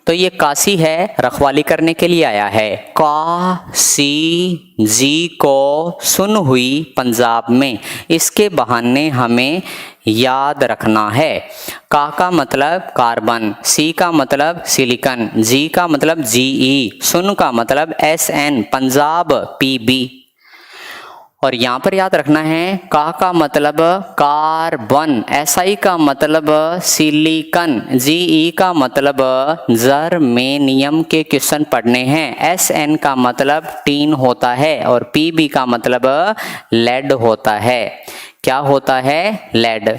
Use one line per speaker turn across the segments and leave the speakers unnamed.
तो ये काशी है, रखवाली करने के लिए आया है। का सी जी को सुन हुई पंजाब में, इसके बहाने हमें याद रखना है। का मतलब कार्बन, सी का मतलब सिलिकॉन, जी का मतलब जीई, सुन का मतलब एसएन, पंजाब पीबी। और यहाँ पर याद रखना है का मतलब कार्बन, एसआई का मतलब सिलिकॉन, जीई का मतलब जर्मेनियम के क्वेश्चन पढ़ने हैं। एसएन का मतलब टीन होता है और पीबी का मतलब लेड होता है। क्या होता है? लेड।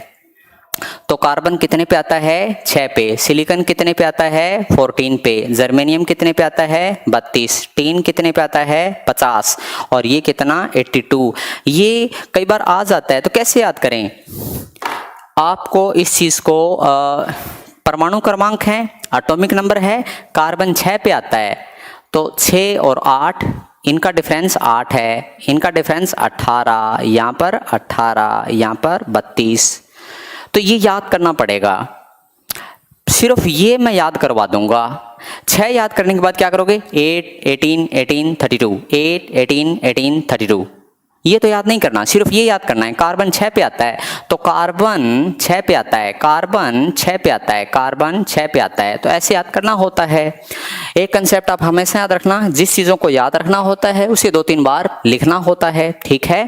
तो कार्बन कितने पे आता है? 6 पे। सिलिकॉन कितने पे आता है? 14 पे। जर्मेनियम कितने पे आता है? 32। टीन कितने पे आता है? 50। और ये कितना? 82। ये कई बार आ जाता है, तो कैसे याद करें? आपको इस चीज को परमाणु क्रमांक है, एटॉमिक नंबर है, कार्बन 6 पे आता है, तो 6 और 8 इनका डिफरेंस 8 है, इनका डिफरेंस 18, यहाँ पर 18, यहाँ पर 32। तो ये याद करना पड़ेगा। सिर्फ ये मैं याद करवा दूंगा। 6 याद करने के बाद क्या करोगे? 8, 18, 18, 32, 8, 18, 18, 32। ये तो याद नहीं करना, सिर्फ ये याद करना है। कार्बन 6 पे आता है, तो कार्बन 6 पे आता है, कार्बन 6 पे आता है, कार्बन 6 पे आता है, तो ऐसे याद करना होता है। एक कंसेप्ट आप हमेशा याद रखना, जिस चीजों को याद रखना होता है उसे 2-3 बार लिखना होता है, ठीक है।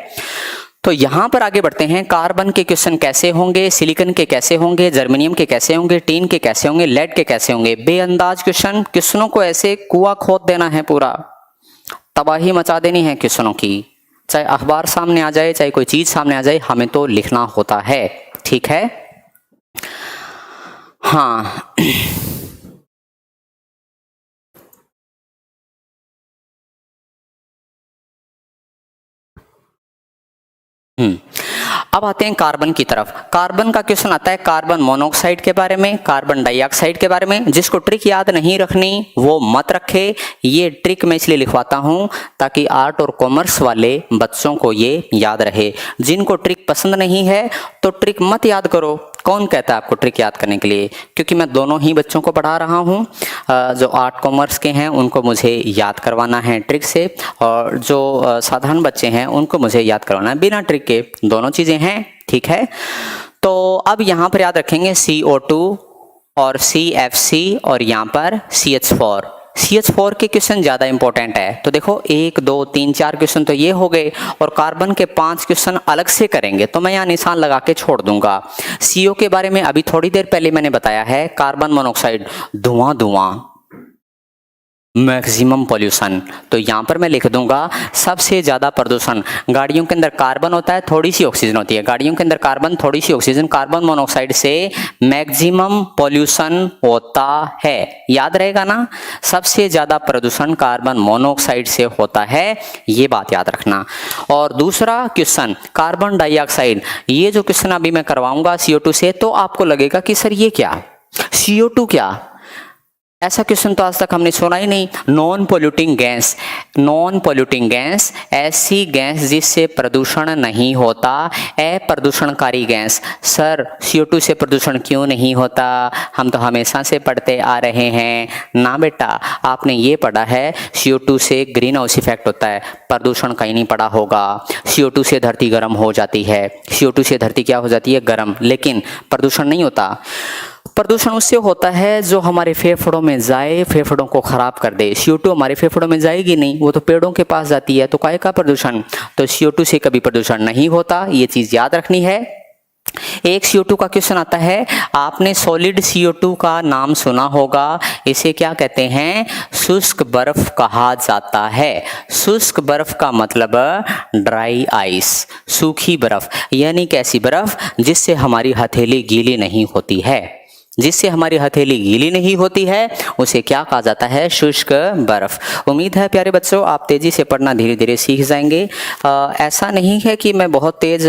तो यहां पर आगे बढ़ते हैं। कार्बन के क्वेश्चन कैसे होंगे, सिलिकॉन के कैसे होंगे, जर्मेनियम के कैसे होंगे, टीन के कैसे होंगे, लेड के कैसे होंगे। बेअंदाज क्वेश्चन, क्वेश्चनों को ऐसे कुआं खोद देना है, पूरा तबाही मचा देनी है क्वेश्चनों की। चाहे अखबार सामने आ जाए, चाहे कोई चीज सामने आ जाए, हमें तो लिखना होता है, ठीक है। हाँ अब आते हैं कार्बन की तरफ। कार्बन का क्वेश्चन आता है कार्बन मोनोऑक्साइड के बारे में, कार्बन डाइऑक्साइड के बारे में। जिसको ट्रिक याद नहीं रखनी वो मत रखे। ये ट्रिक मैं इसलिए लिखवाता हूं ताकि आर्ट और कॉमर्स वाले बच्चों को ये याद रहे। जिनको ट्रिक पसंद नहीं है तो ट्रिक मत याद करो। कौन कहता है आपको ट्रिक याद करने के लिए? क्योंकि मैं दोनों ही बच्चों को पढ़ा रहा हूँ। जो आर्ट कॉमर्स के हैं उनको मुझे याद करवाना है ट्रिक से, और जो साधारण बच्चे हैं उनको मुझे याद करवाना है बिना ट्रिक के। दोनों चीज़ें हैं, ठीक है। तो अब यहाँ पर याद रखेंगे CO2 और CFC और यहाँ पर CH4। CH4 के क्वेश्चन ज़्यादा इंपॉर्टेंट है। तो देखो 1, 2, 3, 4 क्वेश्चन तो ये हो गए, और कार्बन के 5 क्वेश्चन अलग से करेंगे, तो मैं यहाँ निशान लगा के छोड़ दूंगा। CO के बारे में अभी थोड़ी देर पहले मैंने बताया है, कार्बन मोनोऑक्साइड, धुआं धुआं, मैक्सिमम पॉल्यूशन। तो यहाँ पर मैं लिख दूंगा सबसे ज्यादा प्रदूषण। गाड़ियों के अंदर कार्बन होता है, थोड़ी सी ऑक्सीजन होती है। गाड़ियों के अंदर कार्बन, थोड़ी सी ऑक्सीजन। कार्बन मोनोऑक्साइड से मैक्सिमम पॉल्यूशन होता है, याद रहेगा ना। सबसे ज्यादा प्रदूषण कार्बन मोनोऑक्साइड से होता है, ये बात याद रखना। और दूसरा क्वेश्चन कार्बन डाइऑक्साइड, ये जो क्वेश्चन अभी मैं करवाऊंगा CO2 से, तो आपको लगेगा कि सर ये क्या, CO2 क्या, ऐसा क्वेश्चन तो आज तक हमने सुना ही नहीं। Non polluting gas, non polluting gas ऐसी गैस जिससे प्रदूषण नहीं होता, अप्रदूषणकारी गैस। सर CO2 से प्रदूषण क्यों नहीं होता? हम तो हमेशा से पढ़ते आ रहे हैं ना बेटा। आपने ये पढ़ा है CO2 से ग्रीन हाउस इफेक्ट होता है, प्रदूषण कहीं नहीं पड़ा होगा। CO2 से धरती गर्म हो जाती है, CO2 से धरती क्या हो जाती है? गर्म, लेकिन प्रदूषण नहीं होता। प्रदूषण उससे होता है जो हमारे फेफड़ों में जाए, फेफड़ों को खराब कर दे। CO2 हमारे फेफड़ों में जाएगी नहीं, वो तो पेड़ों के पास जाती है, तो काहे का प्रदूषण? तो CO2 से कभी प्रदूषण नहीं होता, ये चीज याद रखनी है। एक CO2 का क्वेश्चन आता है, आपने सॉलिड CO2 का नाम सुना होगा, इसे क्या कहते हैं? शुष्क बर्फ कहा जाता है। शुष्क बर्फ का मतलब ड्राई आइस, सूखी बर्फ, यानी कैसी बर्फ जिससे हमारी हथेली गीली नहीं होती है। जिससे हमारी हथेली गीली नहीं होती है उसे क्या कहा जाता है? शुष्क बर्फ। उम्मीद है प्यारे बच्चों आप तेजी से पढ़ना धीरे धीरे सीख जाएंगे। ऐसा नहीं है कि मैं बहुत तेज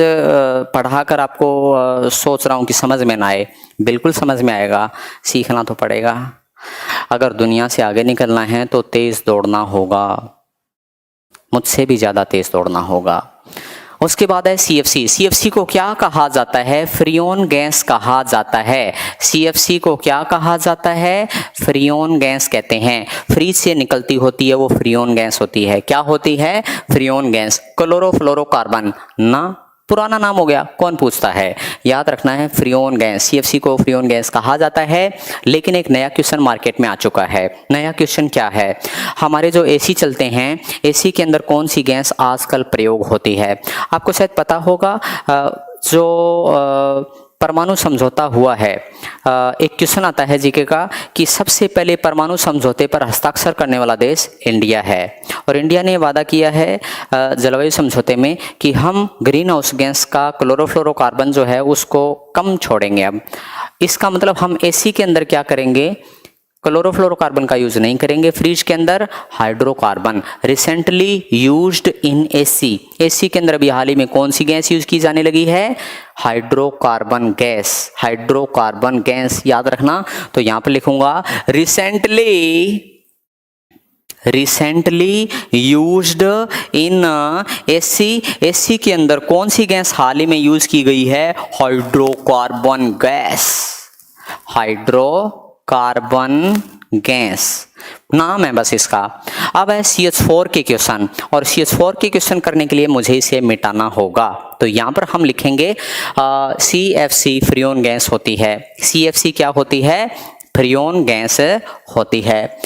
पढ़ाकर आपको सोच रहा हूँ कि समझ में ना आए, बिल्कुल समझ में आएगा, सीखना तो पड़ेगा। अगर दुनिया से आगे निकलना है तो तेज दौड़ना होगा, मुझसे भी ज़्यादा तेज दौड़ना होगा। उसके बाद है CFC। CFC को क्या कहा जाता है? फ्रियोन गैस कहा जाता है। CFC को क्या कहा जाता है? फ्रियोन गैस कहते हैं। फ्रीज से निकलती होती है वो फ्रियोन गैस होती है। क्या होती है? Freon gas. क्लोरोफ्लोरोकार्बन ना पुराना नाम हो गया, कौन पूछता है? याद रखना है फ्रियोन गैस। CFC को फ्रियोन गैस कहा जाता है। लेकिन एक नया क्वेश्चन मार्केट में आ चुका है। नया क्वेश्चन क्या है? हमारे जो AC चलते हैं, AC के अंदर कौन सी गैस आजकल प्रयोग होती है? आपको शायद पता होगा, जो परमाणु समझौता हुआ है, एक क्वेश्चन आता है जीके का कि सबसे पहले परमाणु समझौते पर हस्ताक्षर करने वाला देश इंडिया है। और इंडिया ने वादा किया है जलवायु समझौते में कि हम ग्रीन हाउस गैस का क्लोरोफ्लोरोकार्बन जो है उसको कम छोड़ेंगे। अब इसका मतलब हम AC के अंदर क्या करेंगे? क्लोरोफ्लोरोकार्बन का यूज नहीं करेंगे। फ्रिज के अंदर hydrocarbon. Recently used in AC के अंदर अभी हाल ही में कौन सी गैस यूज की जाने लगी है? Hydrocarbon gas. हाइड्रोकार्बन गैस याद रखना। तो यहां पर लिखूंगा रिसेंटली यूज्ड इन AC के अंदर कौन सी गैस हाल ही में यूज की गई है? Hydrocarbon gas. हाइड्रोकार्बन गैस नाम है बस इसका। अब है CH4 के क्वेश्चन, और CH4 के क्वेश्चन करने के लिए मुझे इसे मिटाना होगा। तो यहां पर हम लिखेंगे CFC फ्रियोन गैस होती है। CFC क्या होती है? फ्रियोन गैस होती है।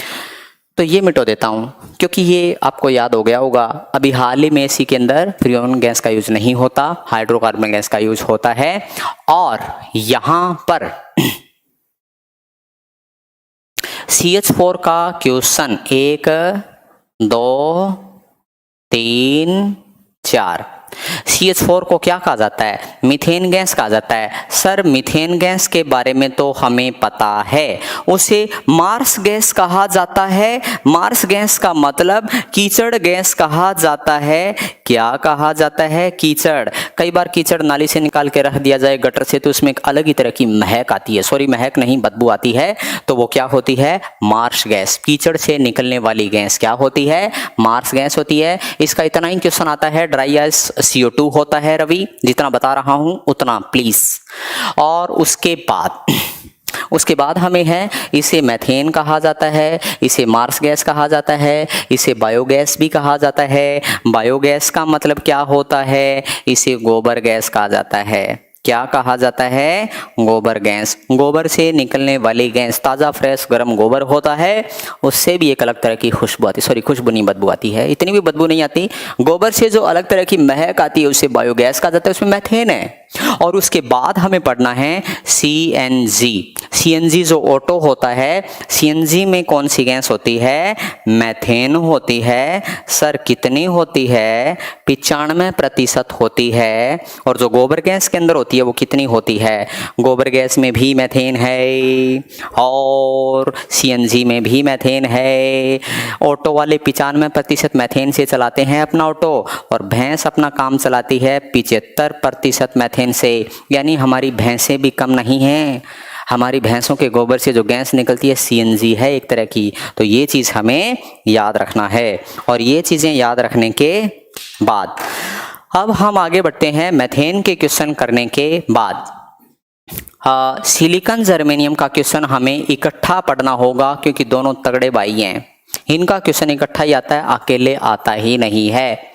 तो ये मिटो देता हूं क्योंकि ये आपको याद हो गया होगा। अभी हाल ही में AC के अंदर फ्रियोन गैस का यूज नहीं होता, हाइड्रोकार्बन गैस का यूज होता है। और यहां पर CH4 का क्वेश्चन 1 2 3 4। CH4 को क्या कहा जाता है? मीथेन गैस कहा जाता है। सर मीथेन गैस के बारे में तो हमें पता है, उसे मार्स गैस कहा जाता है। मार्स गैस का मतलब कीचड़ गैस कहा जाता है। क्या कहा जाता है? कीचड़। कई बार कीचड़ नाली से निकाल के रख दिया जाए गटर से, तो उसमें एक अलग ही तरह की महक आती है। सॉरी, महक नहीं, बदबू आती है। तो वो क्या होती है? Marsh gas. कीचड़ से निकलने वाली गैस क्या होती है? मार्स गैस होती है। इसका इतना ही क्वेश्चन आता है। ड्राई आइस CO2 होता है रवि, जितना बता रहा हूं उतना प्लीज। और उसके बाद हमें है, इसे मैथेन कहा जाता है, इसे मार्स गैस कहा जाता है, इसे बायोगैस भी कहा जाता है। बायोगैस का मतलब क्या होता है? इसे गोबर गैस कहा जाता है। क्या कहा जाता है? गोबर गैस। गोबर से निकलने वाली गैस, ताज़ा फ्रेश गर्म गोबर होता है, उससे भी एक अलग तरह की खुशबू आती है। सॉरी, खुशबू नहीं, बदबू आती है। इतनी भी बदबू नहीं आती। गोबर से जो अलग तरह की महक आती है उसे बायोगैस कहा जाता है, उसमें मैथेन है। और उसके बाद हमें पढ़ना है CNG जो ऑटो होता है। CNG में कौन सी गैस होती है? मैथेन होती है। सर कितनी होती है? 95% होती है। और जो गोबर गैस के अंदर होती है वो कितनी होती है? गोबर गैस में भी मैथेन है और CNG में भी मैथेन है। ऑटो वाले 95% मैथेन से चलाते हैं अपना ऑटो, और भैंस अपना काम चलाती है 75% मैथेन से। यानी हमारी भैंसें भी कम नहीं हैं। हमारी भैंसों के गोबर से जो गैस निकलती है CNG है एक तरह की। तो ये चीज़ हमें याद रखना है। और ये चीज़ें याद रखने के बाद अब हम आगे बढ़ते हैं मैथेन के क्वेश्चन करने के बाद। सिलिकॉन जर्मेनियम का क्वेश्चन हमें इकट्ठा पढ़ना होगा क्योंकि दोनों तगड़े भाई हैं। इनका क्वेश्चन इकट्ठा ही आता है, अकेले आता ही नहीं है।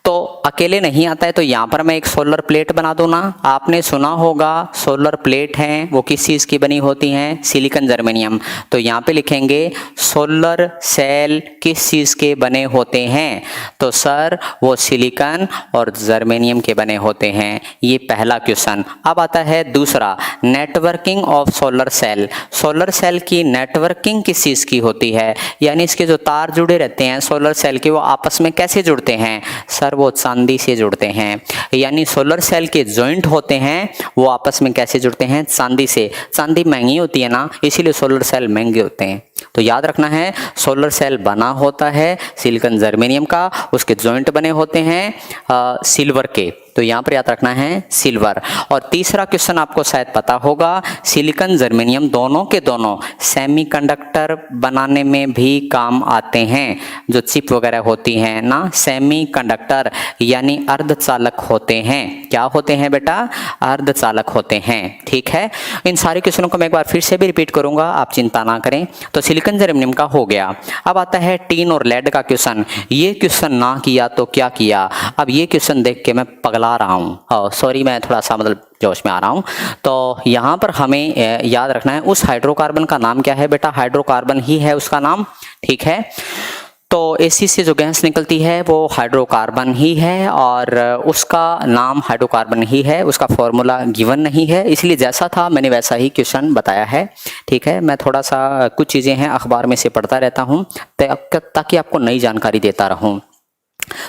तो अकेले नहीं आता है तो यहाँ पर मैं एक सोलर प्लेट बना दूँ ना। आपने सुना होगा सोलर प्लेट हैं, वो किस चीज़ की बनी होती हैं? Silicon germanium. तो यहाँ पे लिखेंगे सोलर सेल किस चीज़ के बने होते हैं? तो सर वो सिलिकॉन और जर्मेनियम के बने होते हैं। ये पहला क्वेश्चन। अब आता है दूसरा, networking of solar cell. Solar cell की नेटवर्किंग किस चीज़ की होती है? यानी इसके जो तार जुड़े रहते हैं सोलर सेल के, वो आपस में कैसे जुड़ते हैं? सर वो चांदी से जुड़ते हैं। यानी सोलर सेल के जॉइंट होते हैं वो आपस में कैसे जुड़ते हैं? चांदी से। चांदी महंगी होती है ना, इसीलिए सोलर सेल महंगे होते हैं। तो याद रखना है, सोलर सेल बना होता है सिलिकॉन जर्मेनियम का, उसके जॉइंट बने होते हैं सिल्वर के। तो यहाँ पर याद रखना है सिल्वर। और तीसरा क्वेश्चन आपको शायद पता होगा, सिलिकॉन जर्मेनियम दोनों के दोनों सेमीकंडक्टर बनाने में भी काम आते हैं। जो चिप वगैरह होती हैं ना, सेमीकंडक्टर यानी अर्धचालक होते हैं। क्या होते हैं बेटा? अर्धचालक होते हैं। ठीक है, इन सारे क्वेश्चनों को मैं एक बार फिर से भी रिपीट करूंगा, आप चिंता ना करें। तो सिलिकॉन जर्मेनियम का हो गया। अब आता है टीन और लेड का क्वेश्चन। ये क्वेश्चन ना किया तो क्या किया? अब ये क्वेश्चन देख के मैं पगला रहा हूँ, सॉरी मैं थोड़ा सा मतलब जोश में आ रहा हूँ। तो यहाँ पर हमें याद रखना है उस हाइड्रोकार्बन का नाम क्या है बेटा? हाइड्रोकार्बन ही है उसका नाम। ठीक है, तो एसिड से जो गैस निकलती है वो हाइड्रोकार्बन ही है और उसका नाम हाइड्रोकार्बन ही है, उसका फॉर्मूला गिवन नहीं है, इसलिए जैसा था मैंने वैसा ही क्वेश्चन बताया है। ठीक है, मैं थोड़ा सा कुछ चीज़ें हैं अखबार में से पढ़ता रहता हूँ ताकि आपको नई जानकारी देता रहूँ।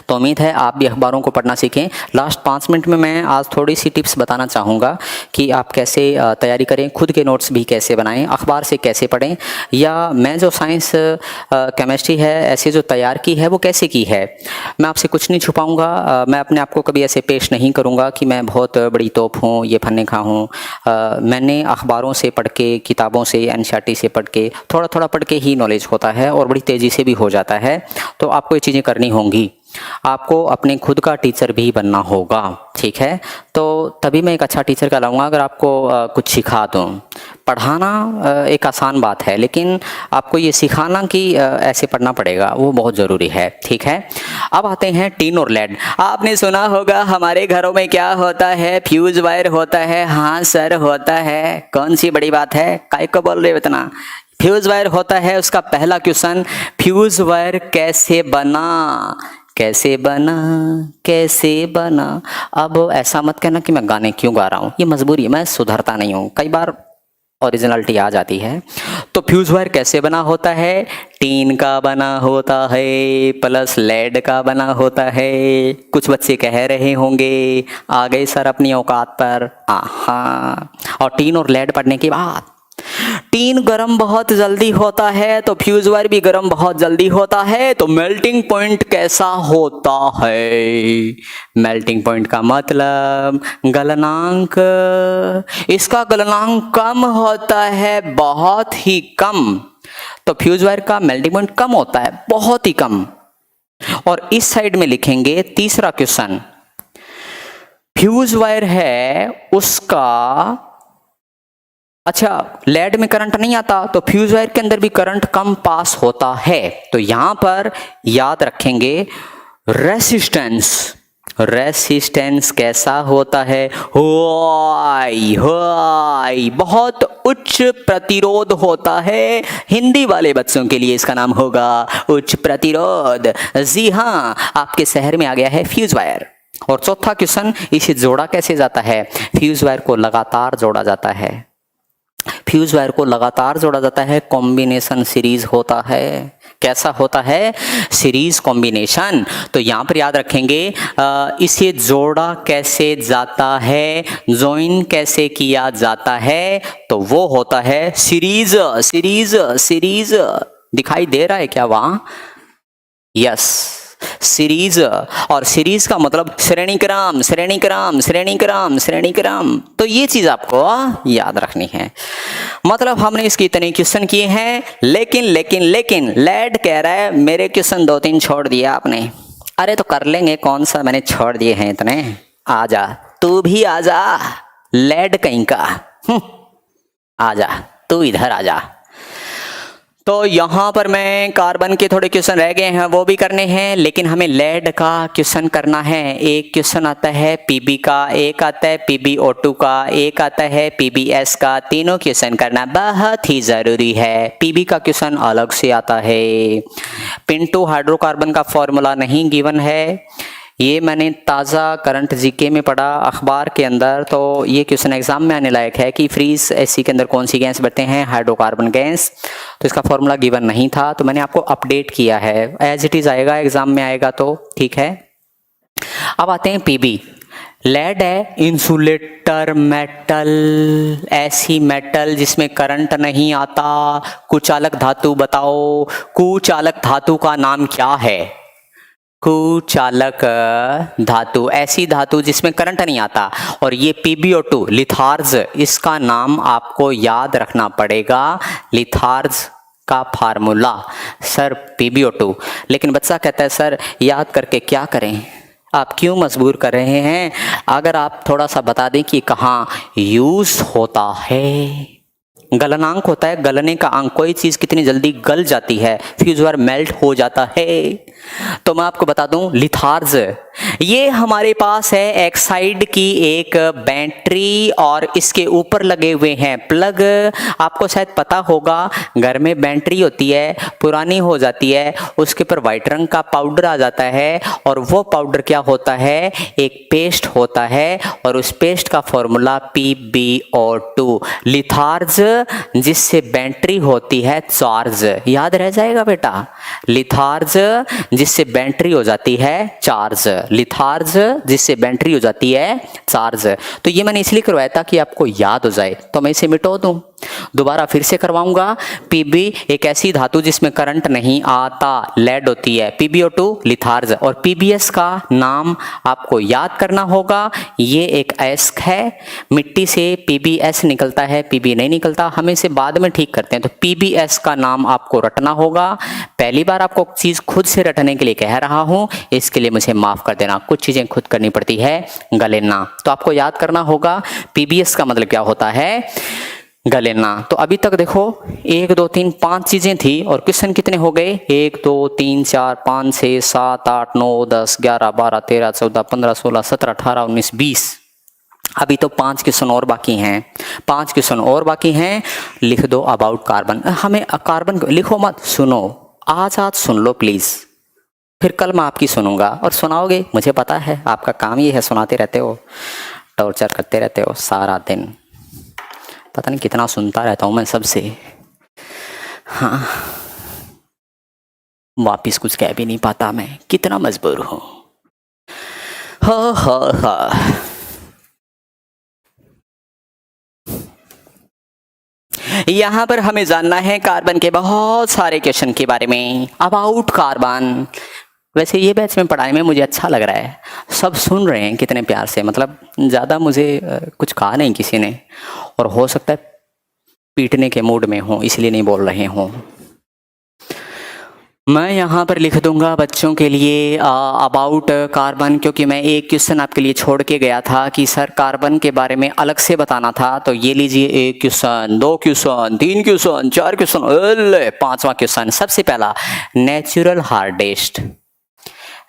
तो उम्मीद है आप भी अखबारों को पढ़ना सीखें। लास्ट 5 मिनट में मैं आज थोड़ी सी टिप्स बताना चाहूँगा कि आप कैसे तैयारी करें, खुद के नोट्स भी कैसे बनाएं, अखबार से कैसे पढ़ें, या मैं जो साइंस केमिस्ट्री है ऐसे जो तैयार की है वो कैसे की है। मैं आपसे कुछ नहीं छुपाऊँगा, मैं अपने आप को कभी ऐसे पेश नहीं करूँगा कि मैं बहुत बड़ी तोप हूँ, ये फन्ने खा हूँ। मैंने अखबारों से पढ़ के, किताबों से, एनसीईआरटी से पढ़ के, थोड़ा थोड़ा पढ़ के ही नॉलेज होता है और बड़ी तेज़ी से भी हो जाता है। तो आपको ये चीज़ें करनी होंगी, आपको अपने खुद का टीचर भी बनना होगा। ठीक है, तो तभी मैं एक अच्छा टीचर कहलाऊंगा अगर आपको कुछ सिखा दूँ। पढ़ाना एक आसान बात है, लेकिन आपको ये सिखाना कि ऐसे पढ़ना पड़ेगा वो बहुत ज़रूरी है। ठीक है, अब आते हैं टीन और लेड। आपने सुना होगा हमारे घरों में क्या होता है? फ्यूज वायर होता है। हाँ सर होता है, कौन सी बड़ी बात है, काय को बोल रहे हो इतना? फ्यूज वायर होता है। उसका पहला क्वेश्चन, फ्यूज वायर कैसे बना? कैसे बना, कैसे बना? अब ऐसा मत कहना कि मैं गाने क्यों गा रहा हूँ, ये मजबूरी है, मैं सुधरता नहीं हूँ, कई बार ओरिजिनलिटी आ जाती है। तो फ्यूज वायर कैसे बना होता है? टीन का बना होता है प्लस लेड का बना होता है। कुछ बच्चे कह रहे होंगे आ गए सर अपनी औकात पर। हाँ, और टीन और लेड पढ़ने के बाद टीन गरम बहुत जल्दी होता है तो फ्यूज वायर भी गरम बहुत जल्दी होता है। तो मेल्टिंग पॉइंट कैसा होता है? मेल्टिंग पॉइंट का मतलब गलनांक। इसका गलनांक कम होता है, बहुत ही कम। तो फ्यूज वायर का मेल्टिंग पॉइंट कम होता है, बहुत ही कम। और इस साइड में लिखेंगे तीसरा क्वेश्चन, फ्यूज वायर है उसका, अच्छा लेड में करंट नहीं आता तो फ्यूज वायर के अंदर भी करंट कम पास होता है। तो यहां पर याद रखेंगे रेसिस्टेंस। रेसिस्टेंस कैसा होता है? हाई हाई, बहुत उच्च प्रतिरोध होता है। हिंदी वाले बच्चों के लिए इसका नाम होगा उच्च प्रतिरोध। जी हाँ, आपके शहर में आ गया है फ्यूज वायर। और चौथा क्वेश्चन, इसे जोड़ा कैसे जाता है? फ्यूज वायर को लगातार जोड़ा जाता है। फ्यूज वायर को लगातार जोड़ा जाता है, कॉम्बिनेशन सीरीज होता है। कैसा होता है? Series combination. तो यहां पर याद रखेंगे इसे जोड़ा कैसे जाता है, ज्वाइन कैसे किया जाता है, तो वो होता है सीरीज। सीरीज सीरीज दिखाई दे रहा है क्या वहां? Yes, series. और सीरीज का मतलब श्रेणी क्रम, श्रेणी क्रम, श्रेणी क्रम, श्रेणी क्रम। तो ये चीज आपको याद रखनी है। मतलब हमने इसके इतने क्वेश्चन किए हैं, लेकिन लेकिन लेकिन लेड कह रहा है मेरे क्वेश्चन 2-3 छोड़ दिए आपने। अरे तो कर लेंगे, कौन सा मैंने छोड़ दिए हैं इतने। आजा, तू भी आजा, लेड कहीं का। आजा, तू इधर आजा। तो यहाँ पर मैं कार्बन के थोड़े क्वेश्चन रह गए हैं वो भी करने हैं, लेकिन हमें लेड का क्वेश्चन करना है। एक क्वेश्चन आता है पीबी का, एक आता है PbO2 का, एक आता है PbS का। तीनों क्वेश्चन करना बहुत ही जरूरी है। पीबी का क्वेश्चन अलग से आता है। पिंटू हाइड्रोकार्बन का फॉर्मूला नहीं गिवन है, ये मैंने ताज़ा करंट जीके में पढ़ा अखबार के अंदर। तो ये क्वेश्चन एग्जाम में आने लायक है कि फ्रीज एसी के अंदर कौन सी गैस बढ़ते हैं? Hydrocarbon gas. तो इसका फॉर्मूला गिवन नहीं था, तो मैंने आपको अपडेट किया है। एज इट इज आएगा, एग्जाम में आएगा तो ठीक है। अब आते हैं पीबी। लेड है इंसुलेटर मेटल, ऐसी मेटल जिसमें करंट नहीं आता। कुचालक धातु बताओ, कुचालक धातु का नाम क्या है? कुचालक धातु, ऐसी धातु जिसमें करंट नहीं आता। और ये PbO2 लिथार्ज, इसका नाम आपको याद रखना पड़ेगा। लिथार्ज का फार्मूला सर PbO2। लेकिन बच्चा कहता है सर याद करके क्या करें, आप क्यों मजबूर कर रहे हैं? अगर आप थोड़ा सा बता दें कि कहाँ यूज होता है। गलनांक होता है, गलने का अंक, कोई चीज़ कितनी जल्दी गल जाती है, फ्यूजर मेल्ट हो जाता है। तो मैं आपको बता दूं लिथार्ज, ये हमारे पास है एक साइड की एक बैटरी और इसके ऊपर लगे हुए हैं प्लग। आपको शायद पता होगा घर में बैटरी होती है, पुरानी हो जाती है, उसके ऊपर वाइट रंग का पाउडर आ जाता है और वो पाउडर क्या होता है, एक पेस्ट होता है और उस पेस्ट का फॉर्मूला PbO2। लिथार्ज जिससे बैटरी होती है चार्ज, याद रह जाएगा बेटा। लिथार्ज जिससे बैटरी हो जाती है चार्ज, लिथार्ज जिससे बैटरी हो जाती है चार्ज। तो ये मैंने इसलिए करवाया था कि आपको याद हो जाए, तो मैं इसे मिटो दूं, दोबारा फिर से करवाऊंगा। Pb एक ऐसी धातु जिसमें करंट नहीं आता, लेड होती है। PbO2 litharge. और PbS का नाम आपको याद करना होगा, ये एक अयस्क है, मिट्टी से PbS निकलता है, Pb नहीं निकलता, हम इसे बाद में ठीक करते हैं। तो PbS का नाम आपको रटना होगा। पहली बार आपको चीज खुद से रटने के लिए कह रहा हूं, इसके लिए मुझे माफ कर देना, कुछ चीजें खुद करनी पड़ती है, गलेना। तो आपको याद करना होगा PbS का मतलब क्या होता है, गलेना। तो अभी तक देखो 1 2 3 5 चीजें थी और क्वेश्चन कितने हो गए, 1 2 3 4 5 6 7 8 9 10 11 12 13 14 15 16 17 18 19 20। अभी तो 5 क्वेश्चन और बाकी हैं, 5 क्वेश्चन और बाकी हैं। लिख दो अबाउट कार्बन। हमें कार्बन लिखो मत, सुनो, आज सुन लो प्लीज, फिर कल मैं आपकी सुनूंगा और सुनाओगे, मुझे पता है आपका काम ये है, सुनाते रहते हो, टॉर्चर करते रहते हो सारा दिन। पता नहीं कितना सुनता रहता हूँ मैं सबसे। हाँ, वापिस कुछ कह भी नहीं पाता मैं, कितना मजबूर हूँ। हाँ। यहाँ पर हमें जानना है कार्बन के बहुत सारे क्वेश्चन के बारे में, अबाउट कार्बन। वैसे ये बैच में पढ़ाने में मुझे अच्छा लग रहा है, सब सुन रहे हैं कितने प्यार से, मतलब ज़्यादा मुझे कुछ कहा नहीं किसी ने, और हो सकता है पीटने के मूड में हूँ इसलिए नहीं बोल रहे हूँ। मैं यहाँ पर लिख दूंगा बच्चों के लिए अबाउट कार्बन, क्योंकि मैं एक क्वेश्चन आपके लिए छोड़ के गया था कि सर कार्बन के बारे में अलग से बताना था। तो ये लीजिए, 1 क्वेश्चन, 2 क्वेश्चन, 3 क्वेश्चन, 4 क्वेश्चन, 5वां क्वेश्चन। सबसे पहला नेचुरल हार्डेस्ट।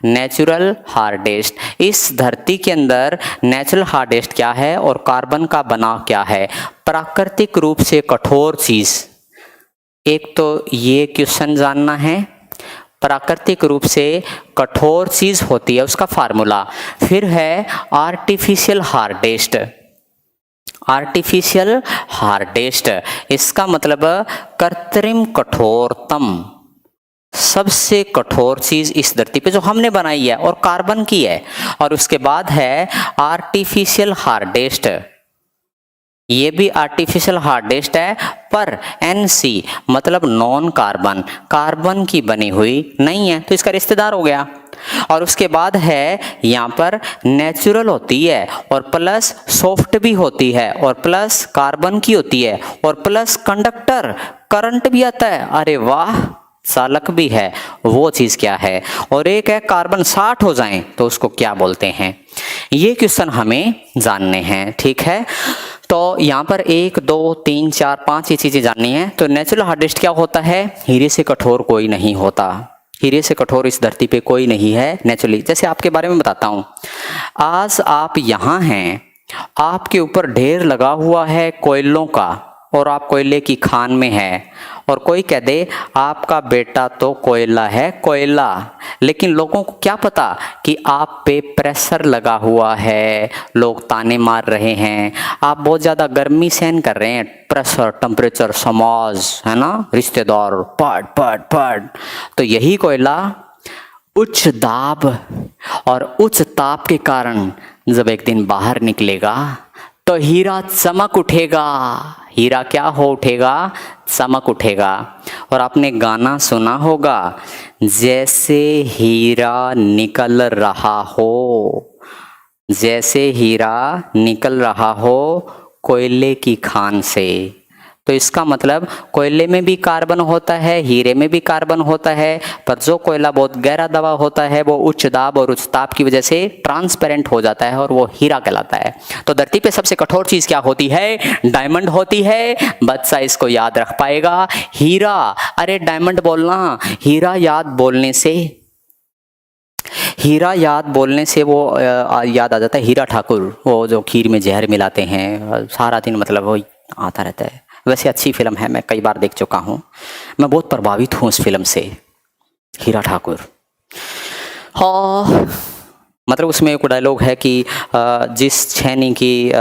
नेचुरल हार्डेस्ट, इस धरती के अंदर नेचुरल हार्डेस्ट क्या है और कार्बन का बना क्या है? प्राकृतिक रूप से कठोर चीज। एक तो ये क्वेश्चन जानना है, प्राकृतिक रूप से कठोर चीज होती है उसका फार्मूला। फिर है आर्टिफिशियल हार्डेस्ट। आर्टिफिशियल हार्डेस्ट, इसका मतलब कृत्रिम कठोरतम, सबसे कठोर चीज इस धरती पे जो हमने बनाई है और कार्बन की है। और उसके बाद है आर्टिफिशियल हार्डेस्ट, ये भी आर्टिफिशियल हार्डेस्ट है, पर NC मतलब नॉन कार्बन, कार्बन की बनी हुई नहीं है, तो इसका रिश्तेदार हो गया। और उसके बाद है यहाँ पर नेचुरल होती है और प्लस सॉफ्ट भी होती है और प्लस कार्बन की होती है और प्लस कंडक्टर, करंट भी आता है। अरे वाह, चालक भी है, वो चीज क्या है? और एक है कार्बन 60 हो जाएं तो उसको क्या बोलते हैं? ये क्वेश्चन हमें जानने हैं, ठीक है। तो यहाँ पर 1 2 3 4 5 ये चीजें जाननी है। तो नेचुरल हार्डेस्ट क्या होता है? हीरे से कठोर कोई नहीं होता, हीरे से कठोर इस धरती पे कोई नहीं है नेचुरली। जैसे आपके बारे में बताता हूँ, आज आप यहाँ हैं, आपके ऊपर ढेर लगा हुआ है कोयलों का और आप कोयले की खान में है, और कोई कह दे आपका बेटा तो कोयला है, कोयला, लेकिन लोगों को क्या पता कि आप पे प्रेशर लगा हुआ है, लोग ताने मार रहे हैं, आप बहुत ज़्यादा गर्मी सहन कर रहे हैं, प्रेशर, टेम्परेचर, समाज है ना, रिश्तेदार, पट पट पट। तो यही कोयला उच्च दाब और उच्च ताप के कारण जब एक दिन बाहर निकलेगा तो हीरा चमक उठेगा। हीरा क्या हो उठेगा? चमक उठेगा। और आपने गाना सुना होगा, जैसे हीरा निकल रहा हो, जैसे हीरा निकल रहा हो कोयले की खान से। तो इसका मतलब कोयले में भी कार्बन होता है, हीरे में भी कार्बन होता है, पर जो कोयला बहुत गहरा दबा होता है वो उच्च दाब और उच्च ताप की वजह से ट्रांसपेरेंट हो जाता है और वो हीरा कहलाता है। तो धरती पे सबसे कठोर चीज क्या होती है? डायमंड होती है। बच्चा इसको याद रख पाएगा। हीरा, अरे डायमंड बोलना, हीरा याद बोलने से, हीरा याद बोलने से वो याद आ जाता है हीरा ठाकुर, वो जो खीर में जहर मिलाते हैं, सारा दिन मतलब वो आता रहता है। वैसे अच्छी फिल्म है, मैं कई बार देख चुका हूँ, मैं बहुत प्रभावित हूँ उस फिल्म से, हीरा ठाकुर। हाँ, मतलब उसमें एक डायलॉग है कि जिस छेनी की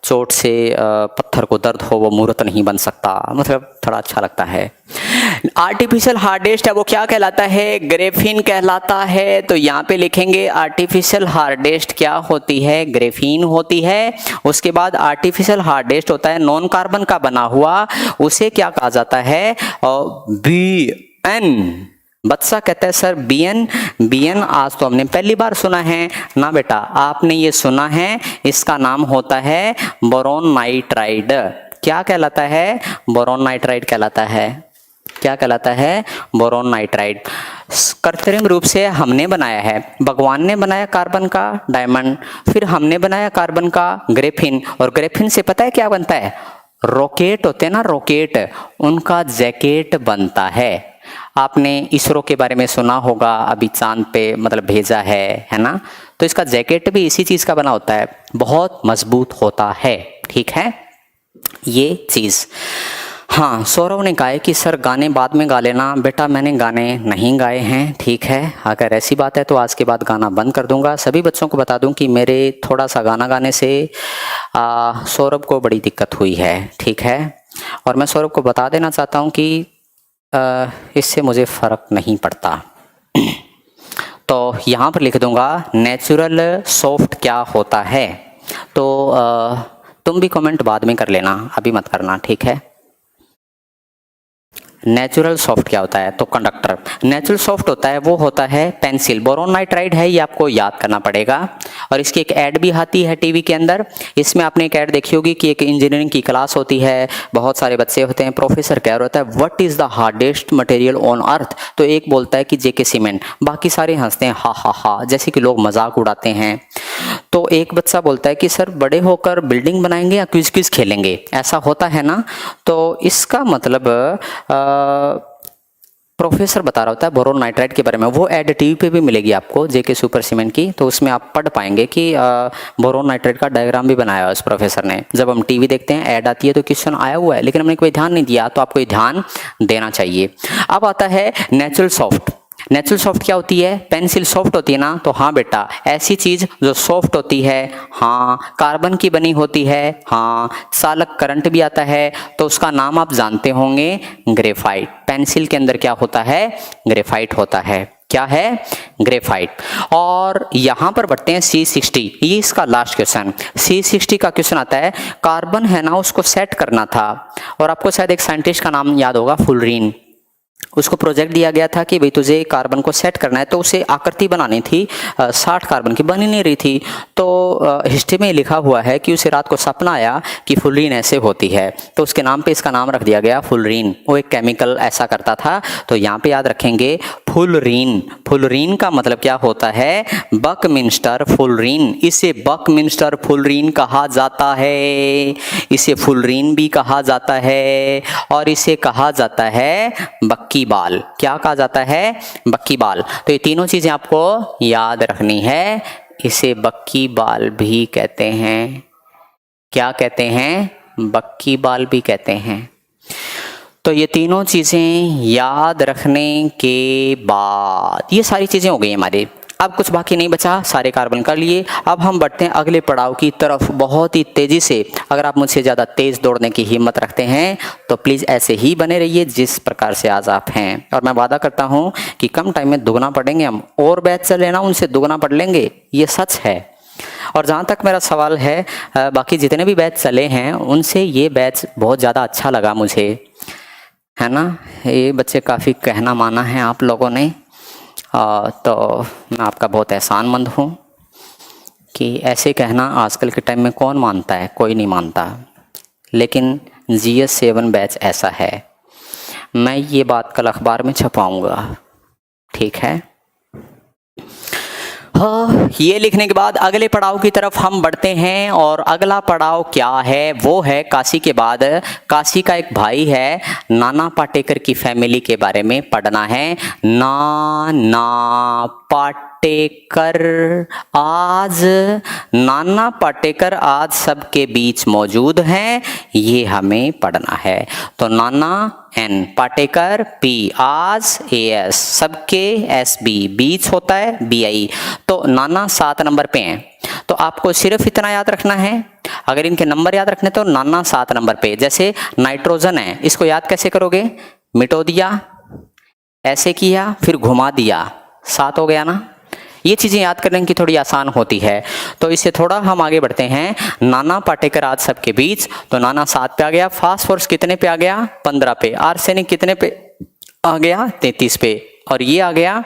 चोट से पत्थर को दर्द हो वो मूर्त नहीं बन सकता, मतलब थोड़ा अच्छा लगता है। आर्टिफिशियल हार्डेस्ट है वो क्या कहलाता है? ग्रेफीन कहलाता है। तो यहाँ पे लिखेंगे आर्टिफिशियल हार्डेस्ट क्या होती है? ग्रेफीन होती है। उसके बाद आर्टिफिशियल हार्डेस्ट होता है नॉन कार्बन का बना हुआ, उसे क्या कहा जाता है? BN। बच्चा कहता है सर BN, BN आज तो हमने पहली बार सुना है ना बेटा, आपने ये सुना है, इसका नाम होता है बोरोन नाइट्राइड। क्या कहलाता है? बोरोन नाइट्राइड कहलाता है। क्या कहलाता है? Boron nitride. कृत्रिम रूप से हमने बनाया है, भगवान ने बनाया कार्बन का डायमंड, फिर हमने बनाया कार्बन का ग्रेफिन, और ग्रेफिन से पता है क्या बनता है? रॉकेट होते हैं ना, रॉकेट, उनका जैकेट बनता है। आपने इसरो के बारे में सुना होगा, अभी चांद पे मतलब भेजा है ना, तो इसका जैकेट भी इसी चीज का बना होता है, बहुत मजबूत होता है। ठीक है ये चीज। हाँ, सौरभ ने कहा है कि सर गाने बाद में गा लेना। बेटा मैंने गाने नहीं गाए हैं, ठीक है, अगर ऐसी बात है तो आज के बाद गाना बंद कर दूंगा। सभी बच्चों को बता दूं कि मेरे थोड़ा सा गाना गाने से सौरभ को बड़ी दिक्कत हुई है, ठीक है, और मैं सौरभ को बता देना चाहता हूं कि इससे मुझे फ़र्क नहीं पड़ता। तो यहाँ पर लिख दूंगा नेचुरल सॉफ्ट क्या होता है। तो तुम भी कमेंट बाद में कर लेना, अभी मत करना, ठीक है। नेचुरल सॉफ्ट क्या होता है? तो कंडक्टर। नेचुरल सॉफ्ट होता है वो होता है पेंसिल। बोरोन नाइट्राइड है, ये आपको याद करना पड़ेगा। और इसकी एक ऐड भी आती है टीवी के अंदर। इसमें आपने एक ऐड देखी होगी कि एक इंजीनियरिंग की क्लास होती है, बहुत सारे बच्चे होते हैं, प्रोफेसर कह रहा होता है what is the hardest material on earth, तो एक बोलता है कि जेके सीमेंट, बाकी सारे हंसते हैं, हा हा हा, जैसे कि लोग मजाक उड़ाते हैं। तो एक बच्चा बोलता है कि सर बड़े होकर बिल्डिंग बनाएंगे या क्विज क्विज खेलेंगे, ऐसा होता है ना। तो इसका मतलब प्रोफेसर बता रहा होता है बोरोन नाइट्राइड के बारे में। वो ऐड टीवी पे भी मिलेगी आपको, जेके सुपर सीमेंट की, तो उसमें आप पढ़ पाएंगे कि बोरोन नाइट्राइड का डायग्राम भी बनाया है उस प्रोफेसर ने। जब हम टीवी देखते हैं ऐड आती है तो क्वेश्चन आया हुआ है, लेकिन हमने कोई ध्यान नहीं दिया, तो आपको ये ध्यान देना चाहिए। अब आता है नेचुरल सॉफ्ट। नेचुरल सॉफ्ट क्या होती है? पेंसिल सॉफ्ट होती है ना, तो हाँ बेटा, ऐसी चीज जो सॉफ्ट होती है, हाँ, कार्बन की बनी होती है, हाँ, चालक करंट भी आता है, तो उसका नाम आप जानते होंगे ग्रेफाइट। पेंसिल के अंदर क्या होता है? ग्रेफाइट होता है। क्या है? ग्रेफाइट। और यहां पर बढ़ते हैं C60, ये इसका लास्ट क्वेश्चन। C60 का क्वेश्चन आता है, कार्बन है ना, उसको सेट करना था, और आपको शायद एक साइंटिस्ट का नाम याद होगा, फुलरीन। उसको प्रोजेक्ट दिया गया था कि भाई तुझे कार्बन को सेट करना है, तो उसे आकृति बनानी थी, 60 कार्बन की बनी नहीं रही थी। तो हिस्ट्री में लिखा हुआ है कि उसे रात को सपना आया कि फुलरीन ऐसे होती है, तो उसके नाम पे इसका नाम रख दिया गया फुलरीन। वो एक केमिकल ऐसा करता था, तो यहाँ पे याद रखेंगे फुलरीन। फुलरीन का मतलब क्या होता है? Buckminster fullerene. इसे बकमिंस्टर फुलरीन कहा जाता है, इसे फुलरीन भी कहा जाता है, और इसे कहा जाता है बक्की बाल। क्या कहा जाता है? बक्की बाल। तो ये तीनों चीजें आपको याद रखनी है। इसे बक्की बाल भी कहते हैं। क्या कहते हैं? बक्की बाल भी कहते हैं। तो ये तीनों चीजें याद रखने के बाद ये सारी चीजें हो गई हमारी। अब कुछ बाकी नहीं बचा, सारे कार्बन कर लिए। अब हम बढ़ते हैं अगले पड़ाव की तरफ बहुत ही तेजी से। अगर आप मुझसे ज़्यादा तेज दौड़ने की हिम्मत रखते हैं तो प्लीज़ ऐसे ही बने रहिए जिस प्रकार से आज आप हैं, और मैं वादा करता हूं कि कम टाइम में दुगना पढ़ेंगे हम। और बैच चले ना, उनसे दुगना पढ़ लेंगे, ये सच है। और जहाँ तक मेरा सवाल है, बाकी जितने भी बैच चले हैं उनसे ये बैच बहुत ज़्यादा अच्छा लगा मुझे, है ना। ये बच्चे काफ़ी कहना माना है आप लोगों ने, तो मैं आपका बहुत एहसानमंद हूँ कि ऐसे कहना आजकल के टाइम में कौन मानता है, कोई नहीं मानता। लेकिन GS 7 बैच ऐसा है, मैं ये बात कल अखबार में छपाऊँगा, ठीक है। हाँ, ये लिखने के बाद अगले पड़ाव की तरफ हम बढ़ते हैं, और अगला पड़ाव क्या है, वो है काशी के बाद। काशी का एक भाई है, नाना पाटेकर की फैमिली के बारे में पढ़ना है। नाना पाटेकर आज, नाना पाटेकर आज सबके बीच मौजूद हैं, ये हमें पढ़ना है। तो नाना N, पाटेकर P, आज AS, सबके SB, बीच होता है BI। तो नाना 7 नंबर पे हैं, तो आपको सिर्फ इतना याद रखना है। अगर इनके नंबर याद रखने तो नाना 7 नंबर पे। जैसे नाइट्रोजन है, इसको याद कैसे करोगे, मिटो दिया, ऐसे किया, फिर घुमा दिया, 7 हो गया ना। ये चीज़ें याद करने की थोड़ी आसान होती है। तो इससे थोड़ा हम आगे बढ़ते हैं। नाना पाटेकर आज सबके बीच, तो नाना 7 पे आ गया। फास्फोरस कितने पे आ गया, 15 पे। आर्सेनिक कितने पे आ गया, 33 पे। और ये आ गया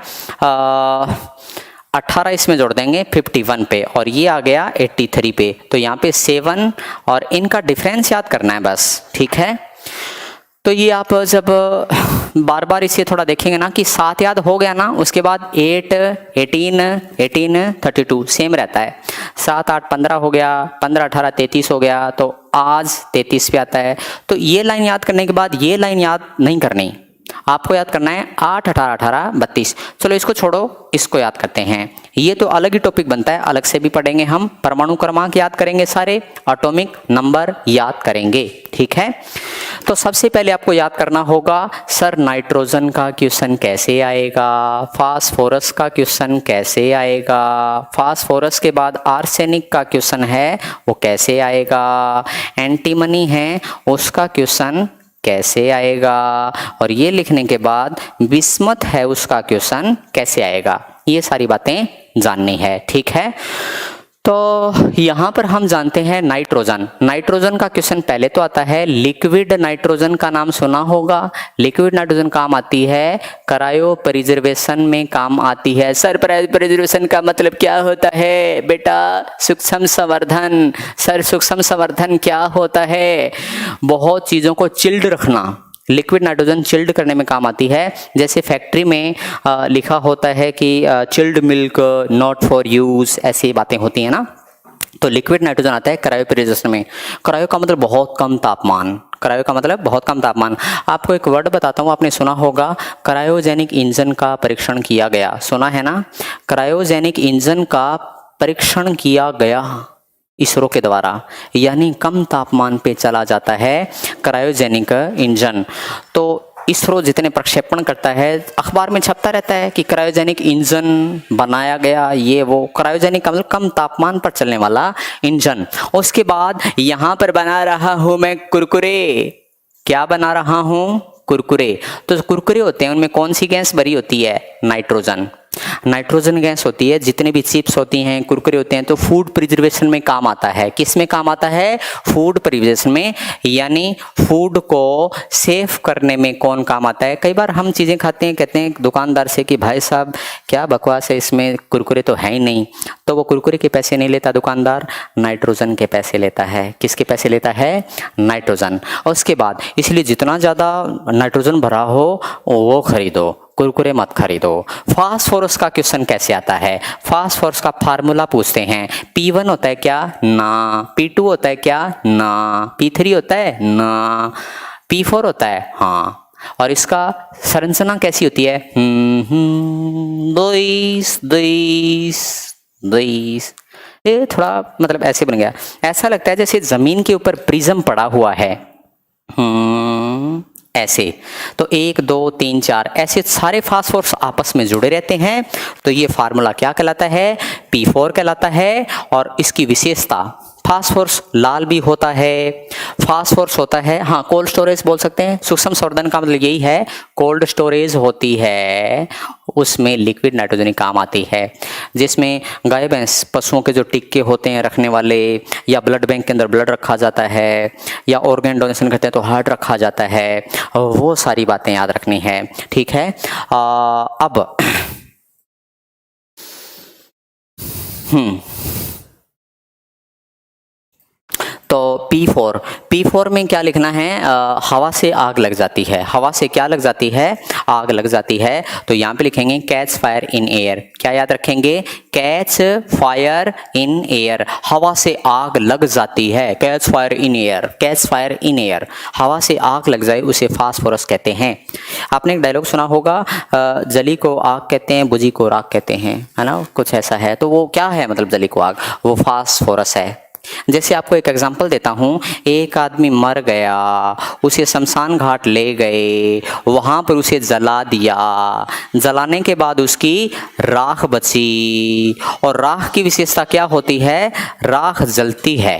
18 इसमें जोड़ देंगे 51 पे, और ये आ गया 83 पे। तो यहाँ पे 7 और इनका डिफरेंस याद करना है बस, ठीक है। तो ये आप जब बार बार इसे थोड़ा देखेंगे ना कि 7 याद हो गया ना, उसके बाद 8, 18, 32 सेम रहता है। 7, 8, 15 हो गया, 15, 18, 33 हो गया, तो आज 33 पे आता है। तो ये लाइन याद करने के बाद ये लाइन याद नहीं करनी, आपको याद करना है 8, 18, 18, 32। चलो इसको छोड़ो, इसको याद करते हैं। ये तो अलग ही टॉपिक बनता है, अलग से भी पढ़ेंगे हम। परमाणु क्रमांक याद करेंगे सारे, एटॉमिक नंबर याद करेंगे, ठीक है। तो सबसे पहले आपको याद करना होगा, सर नाइट्रोजन का क्वेश्चन कैसे आएगा, फास्फोरस का क्वेश्चन कैसे आएगा, फास्फोरस के बाद आर्सेनिक का क्वेश्चन है वो कैसे आएगा, एंटीमनी है उसका क्वेश्चन कैसे आएगा, और ये लिखने के बाद बिस्मथ है उसका क्वेश्चन कैसे आएगा। ये सारी बातें जाननी है, ठीक है। तो यहाँ पर हम जानते हैं नाइट्रोजन। नाइट्रोजन का क्वेश्चन पहले तो आता है, लिक्विड नाइट्रोजन का नाम सुना होगा। लिक्विड नाइट्रोजन काम आती है क्रायो प्रिजर्वेशन में काम आती है। सर प्रिजर्वेशन का मतलब क्या होता है बेटा, सूक्ष्म संवर्धन। सर सूक्ष्म संवर्धन क्या होता है, बहुत चीज़ों को चिल्ड रखना। लिक्विड नाइट्रोजन चिल्ड करने में काम आती है। जैसे फैक्ट्री में लिखा होता है कि chilled milk not for use, ऐसी बातें होती हैं ना। तो लिक्विड नाइट्रोजन आता है क्रायो प्रिजर्वेशन में। क्रायो का मतलब बहुत कम तापमान, क्रायो का मतलब बहुत कम तापमान। आपको एक वर्ड बताता हूँ, आपने सुना होगा, क्रायोजेनिक इंजन का परीक्षण किया गया, सुना है ना। क्रायोजेनिक इंजन का परीक्षण किया गया इसरो के द्वारा, यानी कम तापमान पे चला जाता है क्रायोजेनिक इंजन। तो इसरो जितने प्रक्षेपण करता है, अखबार में छपता रहता है कि क्रायोजेनिक इंजन बनाया गया, ये वो। क्रायोजेनिक का मतलब कम तापमान पर चलने वाला इंजन। उसके बाद यहाँ पर बना रहा हूँ मैं कुरकुरे। क्या बना रहा हूँ, कुरकुरे। तो कुरकुरे होते हैं, उनमें कौन सी गैस भरी होती है, नाइट्रोजन। नाइट्रोजन गैस होती है। जितने भी चिप्स होती हैं, कुरकुरे होते हैं, तो फूड प्रिजर्वेशन में काम आता है। किस में काम आता है, फूड प्रिजर्वेशन में, यानी फूड को सेफ करने में कौन काम आता है। कई बार हम चीज़ें खाते हैं, कहते हैं दुकानदार से कि भाई साहब क्या बकवास है, इसमें कुरकुरे तो है ही नहीं। तो वो कुरकुरे के पैसे नहीं लेता दुकानदार, नाइट्रोजन के पैसे लेता है। किसके पैसे लेता है, नाइट्रोजन। और उसके बाद इसलिए जितना ज़्यादा नाइट्रोजन भरा हो वो खरीदो, कुरकुरे मत खरीदो। फास्फोरस का क्वेश्चन कैसे आता है, फास्फोरस का फार्मूला पूछते हैं। P1 होता है क्या, ना। P2 होता है क्या, ना। P3 होता है, ना। P4 होता है, हाँ। और इसका संरचना कैसी होती है, द्वैस। ये थोड़ा मतलब ऐसे बन गया, ऐसा लगता है जैसे जमीन के ऊपर प्रिज्म पड़ा हुआ है, ऐसे। तो 1, 2, 3, 4 ऐसे सारे फास्फोरस आपस में जुड़े रहते हैं। तो ये फार्मूला क्या कहलाता है, P4 कहलाता है। और इसकी विशेषता, फास्फोरस लाल भी होता है, फास्फोरस होता है, हाँ कोल्ड स्टोरेज बोल सकते हैं। सूक्ष्म संवर्धन का मतलब यही है, कोल्ड स्टोरेज होती है उसमें लिक्विड नाइट्रोजन काम आती है, जिसमें गाय भैंस पशुओं के जो टिक्के होते हैं रखने वाले, या ब्लड बैंक के अंदर ब्लड रखा जाता है, या ऑर्गन डोनेशन करते हैं तो हार्ट रखा जाता है, वो सारी बातें याद रखनी है। ठीक है, अब तो P4 में क्या लिखना है? हवा से आग लग जाती है। हवा से क्या लग जाती है? आग लग जाती है। तो यहाँ पे लिखेंगे कैच फायर इन एयर। क्या याद रखेंगे? कैच फायर इन एयर, हवा से आग लग जाती है। Catch fire in air, catch fire in air, हवा से आग लग जाए उसे फास्फोरस कहते हैं। आपने एक डायलॉग सुना होगा, जली को आग कहते हैं, बुझी को राख कहते हैं, है ना, कुछ ऐसा है। तो वो क्या है मतलब जली को आग? वो फास्फोरस है। जैसे आपको एक एग्जांपल देता हूँ, एक आदमी मर गया, उसे शमशान घाट ले गए, वहाँ पर उसे जला दिया, जलाने के बाद उसकी राख बची, और राख की विशेषता क्या होती है? राख जलती है।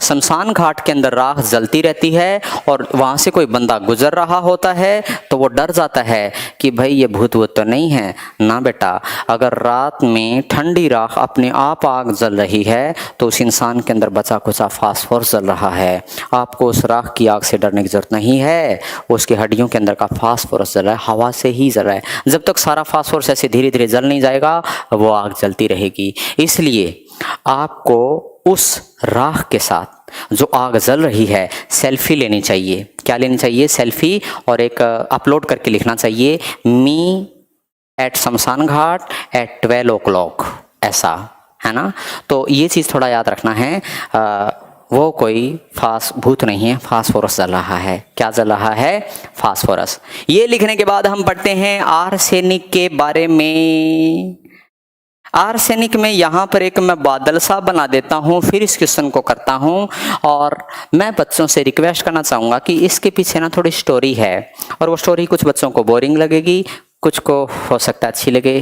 शमशान घाट के अंदर राख जलती रहती है, और वहाँ से कोई बंदा गुजर रहा होता है तो वो डर जाता है कि भाई ये भूत वूत तो नहीं है ना बेटा। अगर रात में ठंडी राख अपने आप आग जल रही है तो उस इंसान के अंदर बचा कुचा फास्फोरस जल रहा है। आपको उस राख की आग से डरने की जरूरत नहीं है, उसकी हड्डियों के अंदर का फास्फोरस जल रहा है, हवा से ही जल रहा है। जब तक सारा फास्फोरस ऐसे धीरे धीरे जल नहीं जाएगा वो आग जलती रहेगी। इसलिए आपको उस राख के साथ जो आग जल रही है सेल्फी लेनी चाहिए। क्या लेनी चाहिए? सेल्फी, और एक अपलोड करके लिखना चाहिए मी एट शमशान घाट एट 12 o'clock, ऐसा, है ना। तो ये चीज़ थोड़ा याद रखना है। वो कोई भूत नहीं है, फास्फोरस जल रहा है। क्या जल रहा है? फास्फोरस। ये लिखने के बाद हम पढ़ते हैं आर्सेनिक के बारे में। आर्सेनिक में यहाँ पर एक मैं बादल सा बना देता हूँ, फिर इस क्वेश्चन को करता हूँ, और मैं बच्चों से रिक्वेस्ट करना चाहूँगा कि इसके पीछे ना थोड़ी स्टोरी है, और वो स्टोरी कुछ बच्चों को बोरिंग लगेगी, कुछ को हो सकता है अच्छी लगे,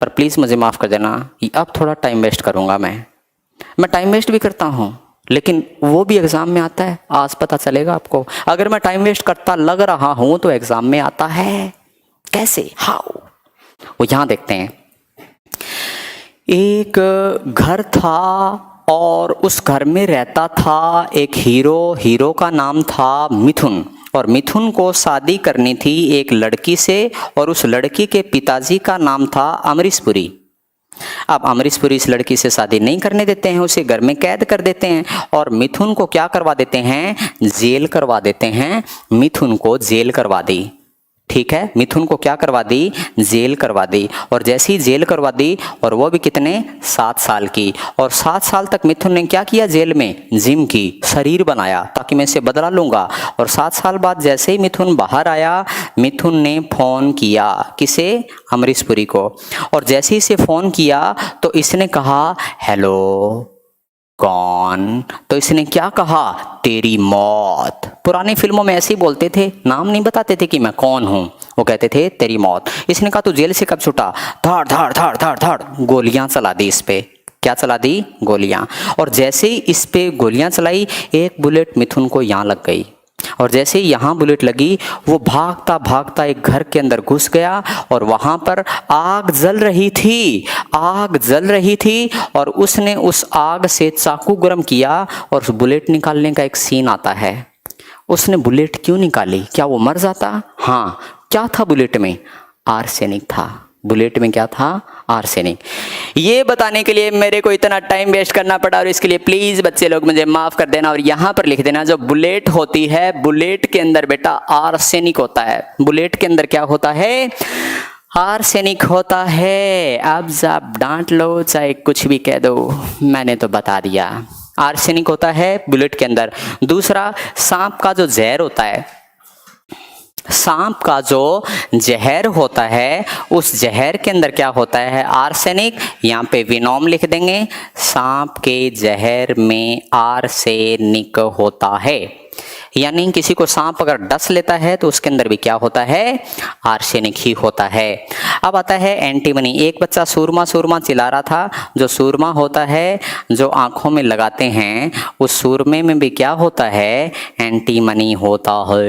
पर प्लीज़ मुझे माफ़ कर देना। अब थोड़ा टाइम वेस्ट करूँगा। मैं टाइम वेस्ट भी करता हूँ, लेकिन वो भी एग्ज़ाम में आता है, आज पता चलेगा आपको। अगर मैं टाइम वेस्ट करता लग रहा हूँ तो एग्ज़ाम में आता है। कैसे? हाउ? वो यहाँ देखते हैं। एक घर था और उस घर में रहता था एक हीरो। हीरो का नाम था मिथुन, और मिथुन को शादी करनी थी एक लड़की से, और उस लड़की के पिताजी का नाम था अमरीश पुरी। अब अमरीश पुरी इस लड़की से शादी नहीं करने देते हैं, उसे घर में कैद कर देते हैं, और मिथुन को क्या करवा देते हैं? जेल करवा देते हैं। मिथुन को जेल करवा दी। ठीक है, मिथुन को क्या करवा दी? जेल करवा दी। और जैसी जेल करवा दी, और वो भी कितने? 7 साल की। और 7 साल तक मिथुन ने क्या किया? जेल में जिम की, शरीर बनाया ताकि मैं इसे बदला लूंगा। और 7 साल बाद जैसे ही मिथुन बाहर आया, मिथुन ने फोन किया, किसे? अमरीश पुरी को। और जैसे ही इसे फोन किया तो इसने कहा हेलो, कौन? तो इसने क्या कहा? तेरी मौत। पुरानी फिल्मों में ऐसे ही बोलते थे, नाम नहीं बताते थे कि मैं कौन हूं, वो कहते थे तेरी मौत। इसने कहा तू जेल से कब छूटा? धाड़ धाड़ धाड़ धाड़ धाड़ गोलियां चला दी इस पे। क्या चला दी? गोलियां। और जैसे ही इस पे गोलियां चलाई, एक बुलेट मिथुन को यहाँ लग गई, और जैसे ही यहाँ बुलेट लगी वो भागता भागता एक घर के अंदर घुस गया, और वहां पर आग जल रही थी। आग जल रही थी, और उसने उस आग से चाकू गर्म किया, और बुलेट निकालने का एक सीन आता है। उसने बुलेट क्यों निकाली? क्या वो मर जाता? हाँ। क्या था बुलेट में? आर्सेनिक था। बुलेट में क्या था? आर्सेनिक। ये बताने के लिए मेरे को इतना टाइम वेस्ट करना पड़ा, और इसके लिए प्लीज बच्चे लोग मुझे माफ कर देना। और यहाँ पर लिख देना, जो बुलेट होती है, बुलेट के अंदर बेटा आर्सेनिक होता है। बुलेट के अंदर क्या होता है? आर्सेनिक होता है। अब आप डांट लो चाहे कुछ भी कह दो, मैंने तो बता दिया। आर्सेनिक होता है बुलेट के अंदर। दूसरा, सांप का जो जहर होता है, सांप का जो जहर होता है, उस जहर के अंदर क्या होता है? आर्सेनिक। यहाँ पे विनोम लिख देंगे। सांप के जहर में आर्सेनिक होता है, यानी किसी को सांप अगर डस लेता है तो उसके अंदर भी क्या होता है? आर्सेनिक ही होता है। अब आता है एंटीमनी। एक बच्चा सूरमा सूरमा चिल्ला रहा था। जो सूरमा होता है जो आंखों में लगाते हैं, उस सूरमे में भी क्या होता है, एंटीमनी होता है,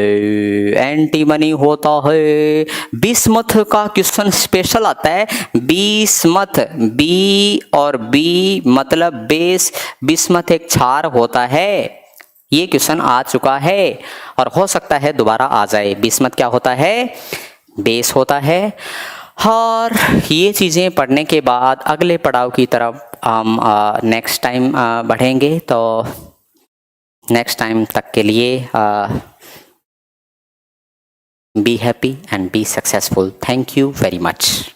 एंटीमनी होता है। बिस्मथ का क्वेश्चन स्पेशल आता है। बिस्मथ, बी और बी मतलब बेस, बिस्मथ एक क्षार होता है। ये क्वेश्चन आ चुका है और हो सकता है दोबारा आ जाए। बिस्मथ क्या होता है, बेस होता है। और ये चीज़ें पढ़ने के बाद अगले पड़ाव की तरफ हम नेक्स्ट टाइम बढ़ेंगे। तो नेक्स्ट टाइम तक के लिए be happy and be successful. Thank you very much.